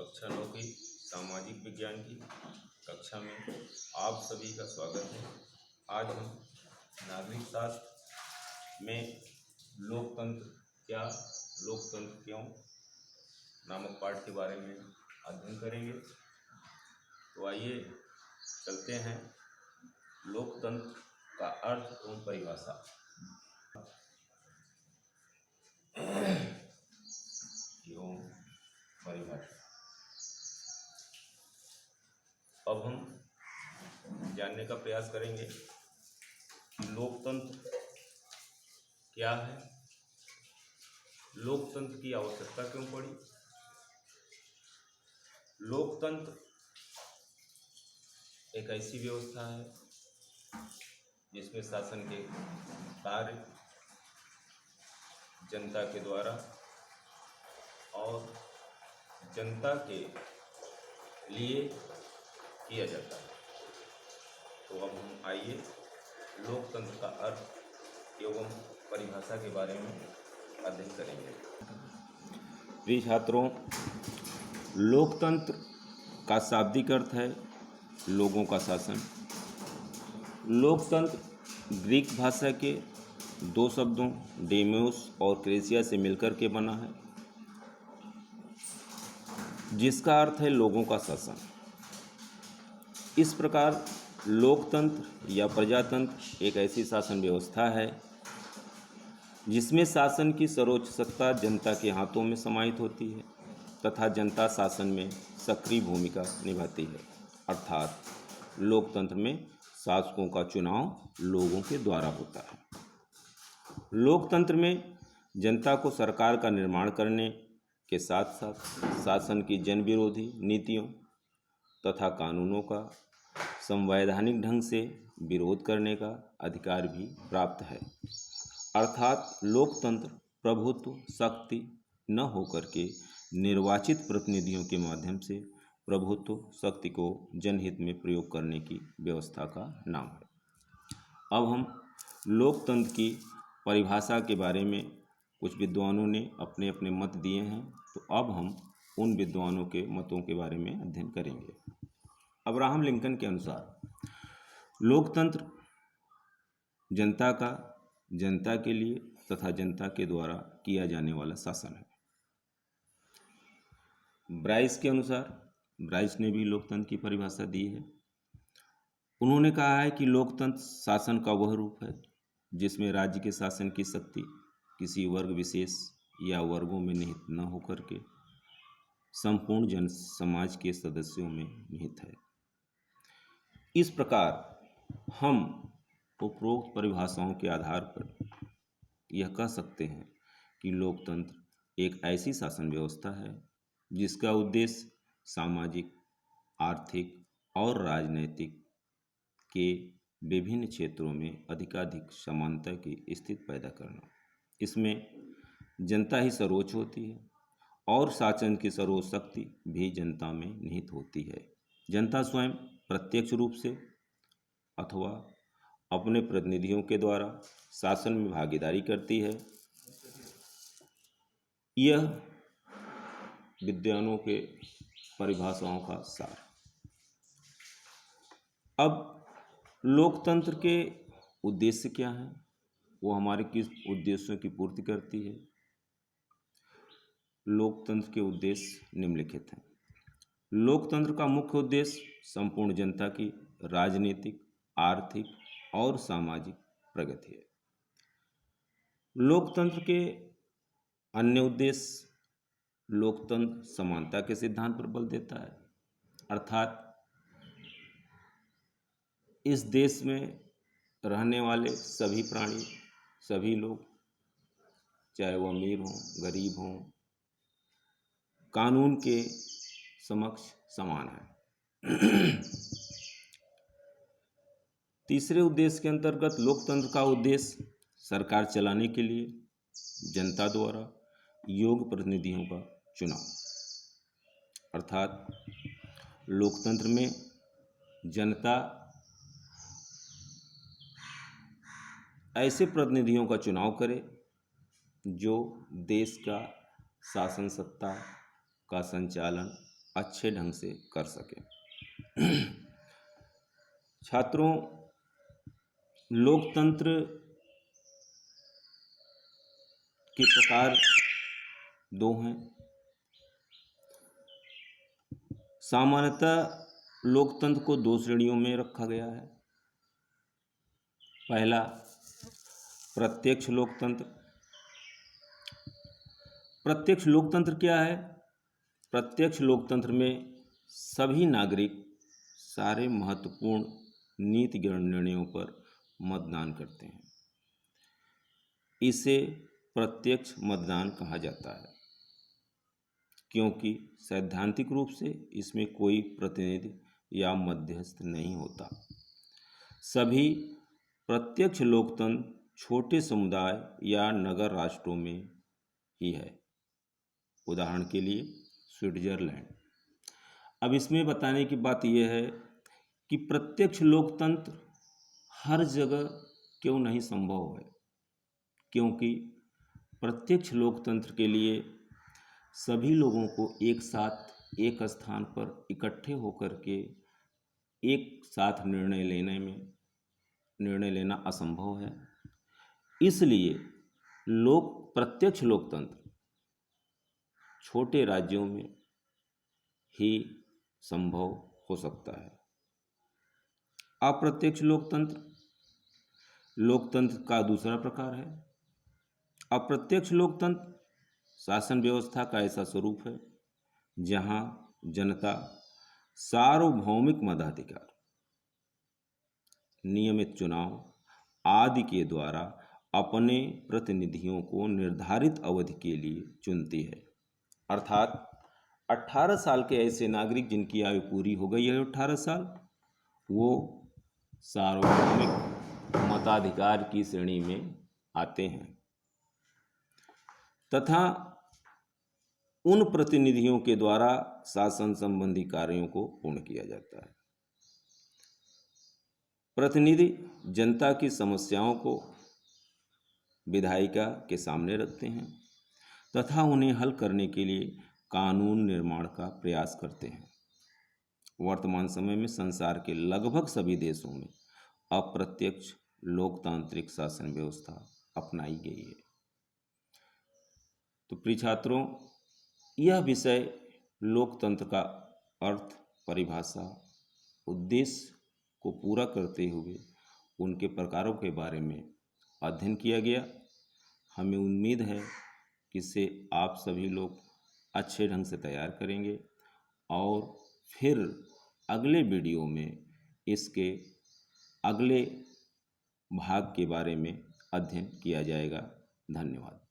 कक्षा 9 की सामाजिक विज्ञान की कक्षा में आप सभी का स्वागत है। आज हम नागरिक शास्त्र में लोकतंत्र क्या, लोकतंत्र क्यों नामक पाठ के बारे में अध्ययन करेंगे। तो आइए चलते हैं लोकतंत्र का अर्थ एवं परिभाषा। एवं परिभाषा अब हम जानने का प्रयास करेंगे कि लोकतंत्र क्या है, लोकतंत्र की आवश्यकता क्यों पड़ी। लोकतंत्र एक ऐसी व्यवस्था है जिसमें शासन के कार्य जनता के द्वारा और जनता के लिए किया जाता है। तो अब हम आइए लोकतंत्र का अर्थ एवं परिभाषा के बारे में अध्ययन करेंगे। प्रिय छात्रों, लोकतंत्र का शाब्दिक अर्थ है लोगों का शासन। लोकतंत्र ग्रीक भाषा के दो शब्दों डेमोस और क्रेसिया से मिलकर के बना है, जिसका अर्थ है लोगों का शासन। इस प्रकार लोकतंत्र या प्रजातंत्र एक ऐसी शासन व्यवस्था है जिसमें शासन की सर्वोच्च सत्ता जनता के हाथों में समाहित होती है तथा जनता शासन में सक्रिय भूमिका निभाती है। अर्थात लोकतंत्र में शासकों का चुनाव लोगों के द्वारा होता है। लोकतंत्र में जनता को सरकार का निर्माण करने के साथ साथ शासन की जन विरोधी नीतियों तथा कानूनों का संवैधानिक ढंग से विरोध करने का अधिकार भी प्राप्त है। अर्थात लोकतंत्र प्रभुत्व शक्ति न होकर के निर्वाचित प्रतिनिधियों के माध्यम से प्रभुत्व शक्ति को जनहित में प्रयोग करने की व्यवस्था का नाम है। अब हम लोकतंत्र की परिभाषा के बारे में कुछ विद्वानों ने अपने अपने मत दिए हैं, तो अब हम उन विद्वानों के मतों के बारे में अध्ययन करेंगे। अब्राहम लिंकन के अनुसार लोकतंत्र जनता का जनता के लिए तथा जनता के द्वारा किया जाने वाला शासन है। ब्राइस के अनुसार, ब्राइस ने भी लोकतंत्र की परिभाषा दी है। उन्होंने कहा है कि लोकतंत्र शासन का वह रूप है जिसमें राज्य के शासन की शक्ति किसी वर्ग विशेष या वर्गों में निहित न होकर के संपूर्ण जन समाज के सदस्यों में निहित है। इस प्रकार हम उपरोक्त परिभाषाओं के आधार पर यह कह सकते हैं कि लोकतंत्र एक ऐसी शासन व्यवस्था है जिसका उद्देश्य सामाजिक, आर्थिक और राजनैतिक के विभिन्न क्षेत्रों में अधिकाधिक समानता की स्थिति पैदा करना। इसमें जनता ही सर्वोच्च होती है और शासन की सर्वोच्च शक्ति भी जनता में निहित होती है। जनता स्वयं प्रत्यक्ष रूप से अथवा अपने प्रतिनिधियों के द्वारा शासन में भागीदारी करती है। यह विद्वानों के परिभाषाओं का सार। अब लोकतंत्र के उद्देश्य क्या हैं, वो हमारे किस उद्देश्यों की पूर्ति करती है। लोकतंत्र के उद्देश्य निम्नलिखित हैं। लोकतंत्र का मुख्य उद्देश्य संपूर्ण जनता की राजनीतिक, आर्थिक और सामाजिक प्रगति है। लोकतंत्र के अन्य उद्देश्य, लोकतंत्र समानता के सिद्धांत पर बल देता है। अर्थात इस देश में रहने वाले सभी प्राणी, सभी लोग, चाहे वो अमीर हों, गरीब हों, कानून के समक्ष समान है। तीसरे उद्देश्य के अंतर्गत लोकतंत्र का उद्देश्य सरकार चलाने के लिए जनता द्वारा योग्य प्रतिनिधियों का चुनाव। अर्थात लोकतंत्र में जनता ऐसे प्रतिनिधियों का चुनाव करे जो देश का शासन सत्ता का संचालन अच्छे ढंग से कर सकें। छात्रों, लोकतंत्र के प्रकार दो हैं। सामान्यतः लोकतंत्र को दो श्रेणियों में रखा गया है। पहला, प्रत्यक्ष लोकतंत्र। प्रत्यक्ष लोकतंत्र क्या है? प्रत्यक्ष लोकतंत्र में सभी नागरिक सारे महत्वपूर्ण नीतिगत निर्णयों पर मतदान करते हैं। इसे प्रत्यक्ष मतदान कहा जाता है, क्योंकि सैद्धांतिक रूप से इसमें कोई प्रतिनिधि या मध्यस्थ नहीं होता। सभी प्रत्यक्ष लोकतंत्र छोटे समुदाय या नगर राष्ट्रों में ही है। उदाहरण के लिए स्विट्जरलैंड। अब इसमें बताने की बात यह है कि प्रत्यक्ष लोकतंत्र हर जगह क्यों नहीं संभव है, क्योंकि प्रत्यक्ष लोकतंत्र के लिए सभी लोगों को एक साथ एक स्थान पर इकट्ठे होकर के एक साथ निर्णय लेना असंभव है। इसलिए प्रत्यक्ष लोकतंत्र छोटे राज्यों में ही संभव हो सकता है। अप्रत्यक्ष लोकतंत्र का दूसरा प्रकार है। अप्रत्यक्ष लोकतंत्र शासन व्यवस्था का ऐसा स्वरूप है जहां जनता सार्वभौमिक मताधिकार, नियमित चुनाव आदि के द्वारा अपने प्रतिनिधियों को निर्धारित अवधि के लिए चुनती है। अर्थात 18 साल के ऐसे नागरिक जिनकी आयु पूरी हो गई है 18 साल, वो सार्वभौमिक मताधिकार की श्रेणी में आते हैं तथा उन प्रतिनिधियों के द्वारा शासन संबंधी कार्यों को पूर्ण किया जाता है। प्रतिनिधि जनता की समस्याओं को विधायिका के सामने रखते हैं तथा उन्हें हल करने के लिए कानून निर्माण का प्रयास करते हैं। वर्तमान समय में संसार के लगभग सभी देशों में अप्रत्यक्ष लोकतांत्रिक शासन व्यवस्था अपनाई गई है। तो प्रिय छात्रों, यह विषय लोकतंत्र का अर्थ, परिभाषा, उद्देश्य को पूरा करते हुए उनके प्रकारों के बारे में अध्ययन किया गया। हमें उम्मीद है कि इसे आप सभी लोग अच्छे ढंग से तैयार करेंगे और फिर अगले वीडियो में इसके अगले भाग के बारे में अध्ययन किया जाएगा। धन्यवाद।